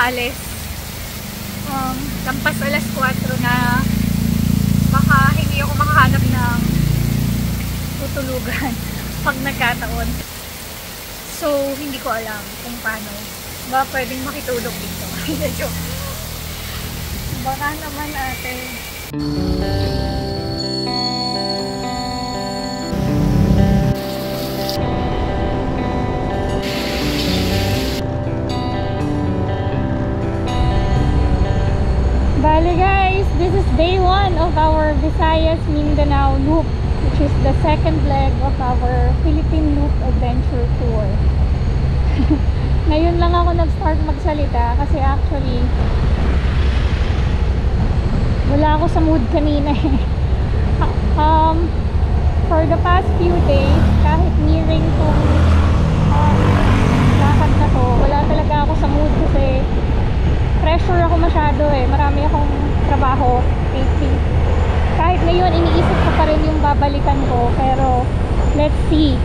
aalis. Lampas alas 4 na baka hindi ako makahanap ng tutulugan pag nagkataon. So, hindi ko alam kung paano ba pwedeng makitulog dito. Baka naman ate. Bali guys, this is day 1 of our Visayas Mindanao loop, which is the second leg of our Philippine Loop Adventure Tour. Ngayon lang ako nag-start magsalita kasi actually wala ako sa mood kanina eh. For the past few days, kahit nearing tong lakad na to, wala talaga ako sa mood kasi pressure ako masyado eh. Marami akong trabaho, lately. Kahit ngayon, iniisip ko pa rin yung babalikan ko. Pero, let's see.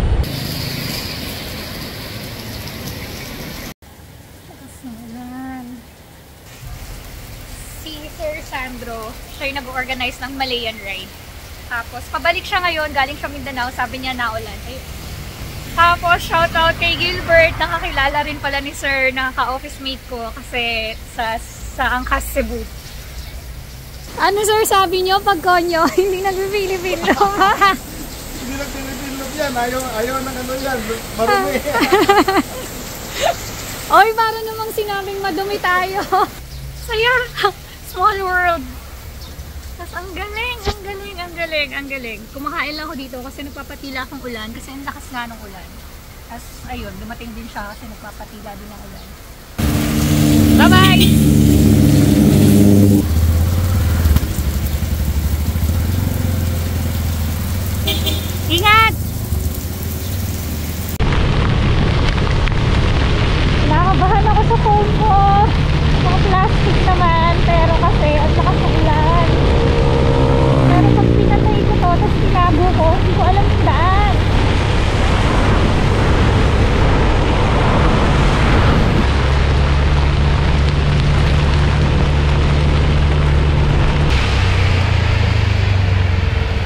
Si Sir Sandro, siya yung nag-organize ng Malayan Ride. Tapos, pabalik siya ngayon, galing siya Mindanao, sabi niya naulan. Tapos, shoutout kay Gilbert, nakakilala rin pala ni Sir, nakaka-office mate ko kasi sa Angkas, Cebu. Ano Sir, sabi niyo pag konyo, hindi nag-Philippine Loop? Hindi nag-Philippine Loop yan, ayaw ng ano yan, marumi. Oy, para namang sinabing madumi tayo. Saya, small world. Tapos ang galing, ang galing, ang galing, ang galing. Kumakain lang ako dito kasi nagpapatila akong ulan kasi ang lakas nga ng ulan. Tapos ayun, dumating din siya kasi nagpapatila din ng ulan. Bye-bye! Ingat! Nakabahan ako sa phone ko. Mga plastic naman, pero kasi ang lakas ng ulan. Pero pag pinatay ko to, tapos tinago ko, hindi ko alam yung daan.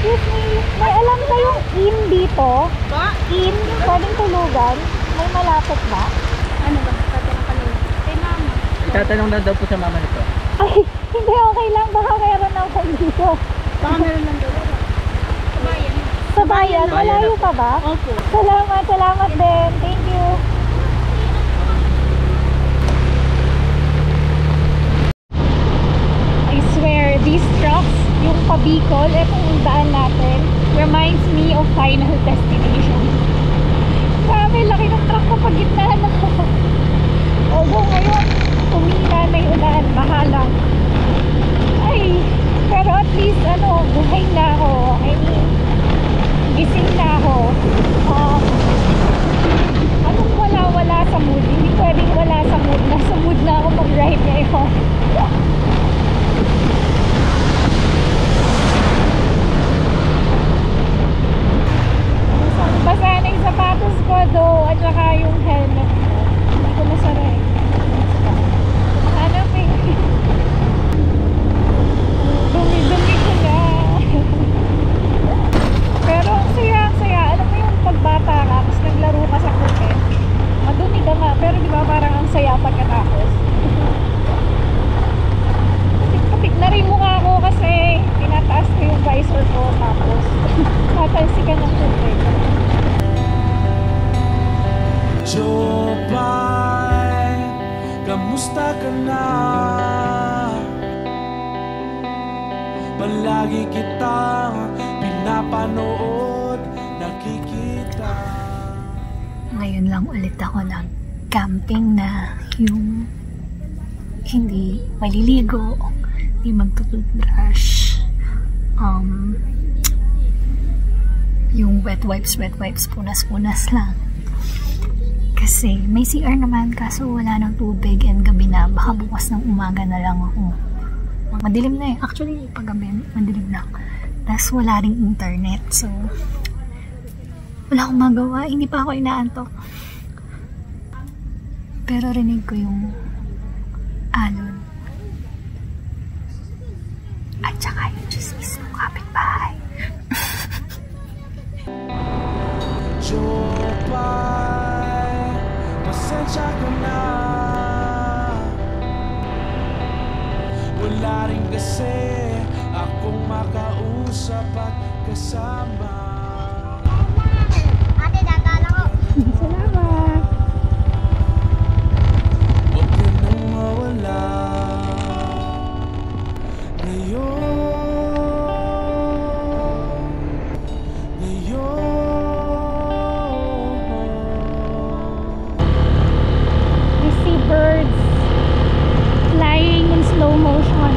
Excuse me, may alam kayong inn dito? Ba? Inn? Pwedeng tulugan? May malapit ba? Ano ba? Tatanong ka lang. Kay mama. Itatanong lang daw po sa mama nito. Ay, hindi okay lang. Baka meron ako dito. Baka meron lang daw. Sa bayan. Sa bayan? Malayo pa ba? Opo. Salamat, salamat din. Thank you. I swear, these trucks, yung pa-Bicol, etong daan natin, reminds me of Final Destination. Grabe, laki ng truck kapag gitnaan ako. Although ngayon, tumila na yung ulan, bahala. Ay, pero at least, buhay na ako. I mean, gising na ako. Anong wala sa mood? Hindi pwedeng wala sa mood. Nasa mood na ako mag-ride ngayon. Basa na yung sapatos ko though, at saka yung helmet ko. Hindi ko masara eh. Hanap eh. Dumi-dumi ko na. Pero ang saya. Alam mo yung pagbata ka, tapos naglaro ka sa kumpet. Madumi ka nga, pero di ba parang ang saya pagkatapos. Kapit na rin mukha ko kasi tinataas ko yung visor ko, tapos tatalsikan ng kumpet. Jopay, kamusta ka na? Palagi kitang pinapanood, nakikita. Ngayon lang ulit ako nag-camping na yung hindi maliligo, hindi magtututbrush, yung wet wipes, punas-punas lang. Kasi may CR naman kaso wala ng tubig and gabi na, baka bukas ng umaga na lang ako. Madilim na eh. Actually, paggabi, madilim na. Tapos wala ring internet. So, wala akong magawa. Hindi pa ako inaantok. Pero rinig ko yung alon. At saka yung chismis ng kapitbahay. Jopay, pasensya ka na. Wala rin kasi akong makausap at kasama. Ate, dadala ko. Salamat. Huwag ka nang mawala I see birds flying in slow motion.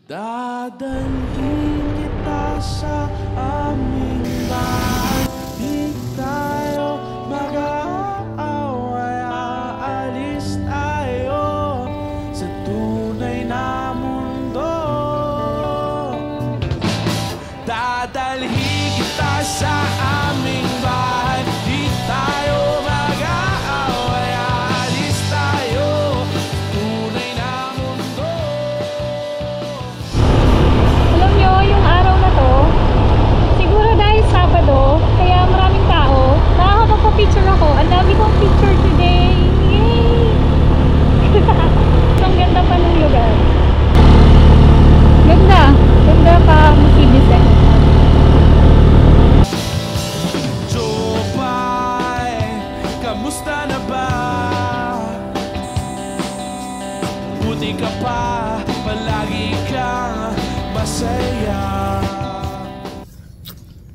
Dadalhin kita sa aming bahay. Di tayo mag-aaway. Aalis tayo sa tunay na mundo. Dadalhin kita sa aming bahay. Di tayo mag-aaway. Aalis tayo sa tunay na mundo. Alam nyo, yung araw na to, siguro dahil Sabado, kaya maraming tao, nakakapagpa-picture ako. Ang dami kong picture today. Yay! Ang ganda pa ng lugar. Ganda. Ganda pa Musibis. Jopay, kamusta na ba? Buti ka pa, palagi kang masaya.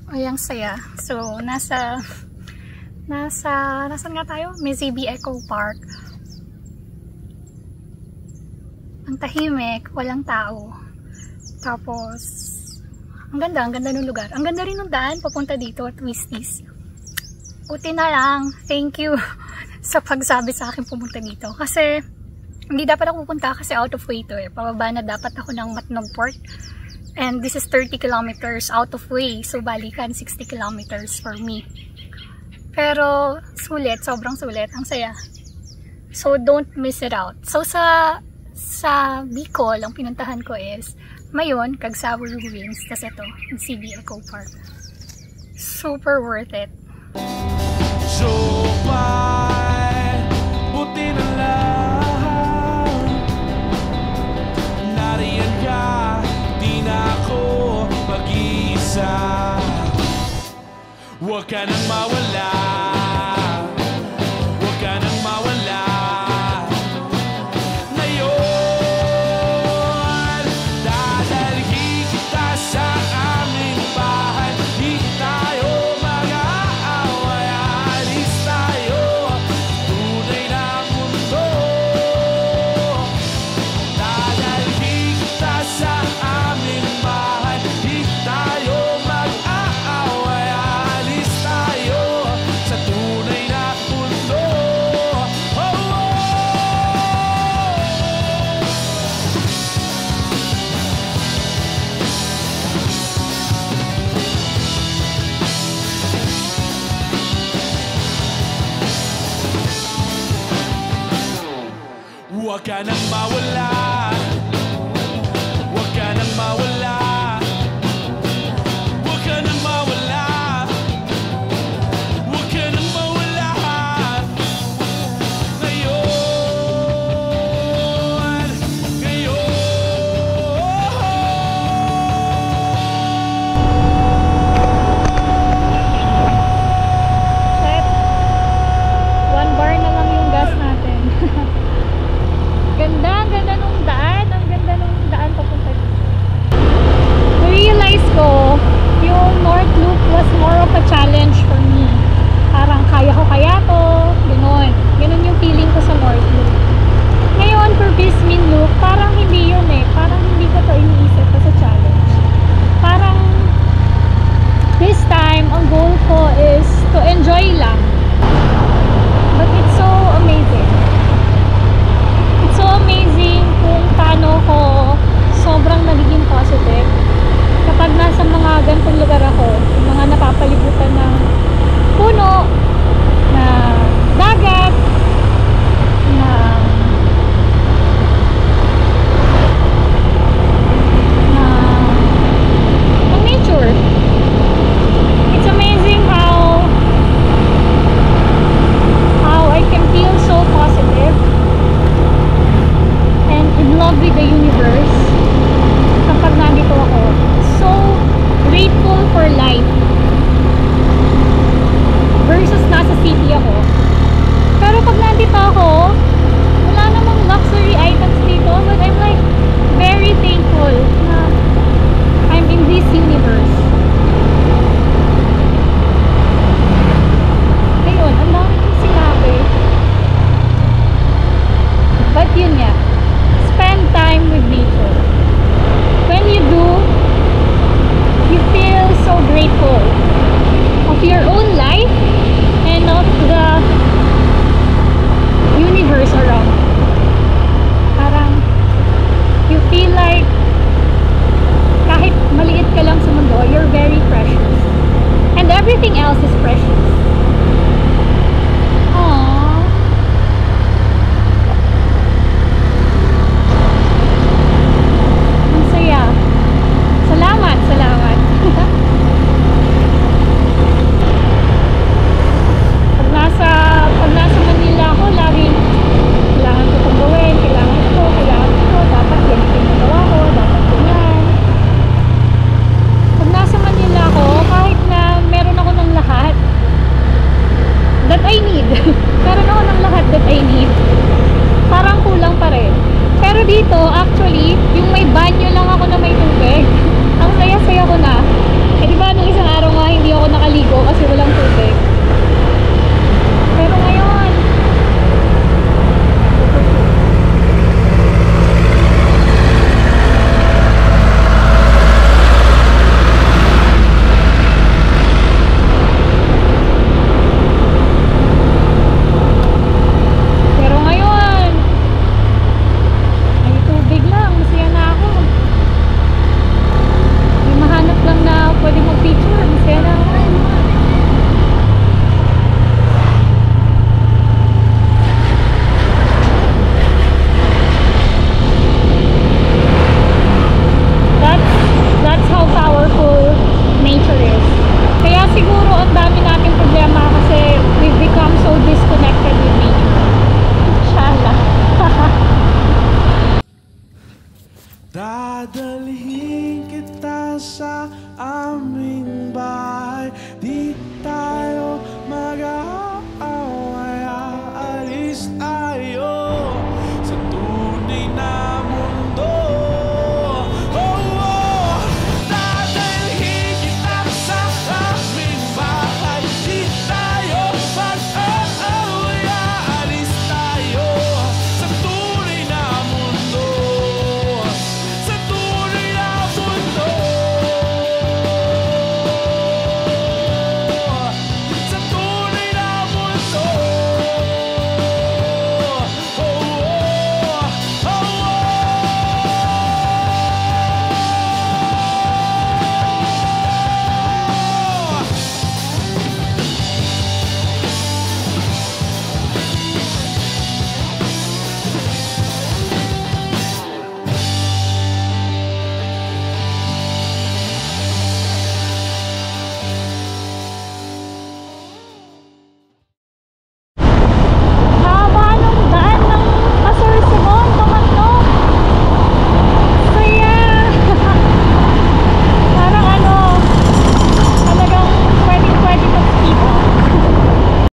Ay, ang saya. So, nasaan nga tayo? Mizibi Eco Park. Ang tahimik, walang tao. Tapos, ang ganda ng lugar. Ang ganda rin ng daan papunta dito at Twisties. Buti na lang, thank you sa pagsabi sa akin pumunta dito. Kasi, hindi dapat ako pupunta kasi out of way to eh. Pababa na dapat ako ng Matnog Port. And this is 30 kilometers out of way. So, balikan 60 kilometers for me. Pero, sulit. Sobrang sulit. Ang saya. So, don't miss it out. So, sa Bicol, ang pinuntahan ko is Mayon, Cagsawa Ruins. Tapos ito, CB Eco Park. Super worth it. Jopay, buti na lang nariyan ka, di na ako mag-iisa. Huwag ka nang mawala. Huwag ka nang mawala. Ngayon, dadalhin kita sa aming bahay. Di tayo mag-aaway. Alis tayo, tunay na mundo. Dadalhin kita sa aming bahay. Di tayo mag-aaway. Alis tayo sa tunay na mundo. Oh, oh. Huwag ka nang mawala. Huwag ka nang mawala. Huwag ka nang mawala. Huwag ka nang mawala. Ngayon, Shit. 1 bar na lang yung gas natin. Ganda, ang ganda nung daan. Ang ganda nung daan papunta dito. Na-realize ko, yung North Loop was more of a challenge for me. Parang kaya ko kaya to, gano'n. Gano'n yung feeling ko sa North Loop. Ngayon, for Bismin Loop, parang hindi yun eh. Parang hindi ko to iniisip as a challenge. Parang this time, ang goal ko is to enjoy lang. But it's so amazing. It's so amazing kung paano ko sobrang nagiging positive kapag nasa mga ganitong lugar ako, yung mga napapalibutan ng puno, na dagat, na everything else is precious. Aww. Ang saya. Salamat, salamat. Pag nasa Manila ako, laging kailangan ko itong gawin, kailangan ito, dapat ganito yung nagawa ko, dapat ganyan. Pag nasa Manila ako, kahit na meron ako ng lahat that I need, meron ako ng lahat that I need, parang kulang pa rin. Pero dito, actually, yung may banyo lang ako na may tubig, ang saya-saya ko na. Eh diba, nung isang araw nga, hindi ako nakaligo kasi walang tubig. Pero ngayon, may tubig lang, masaya na ako. May mahanap lang na pwede mag-picture, masaya na ako. That's how powerful nature is. Kaya siguro ang dami nating problema kasi we've become so disconnected with nature. Inshallah. Dadalhin kita sa aming bahay.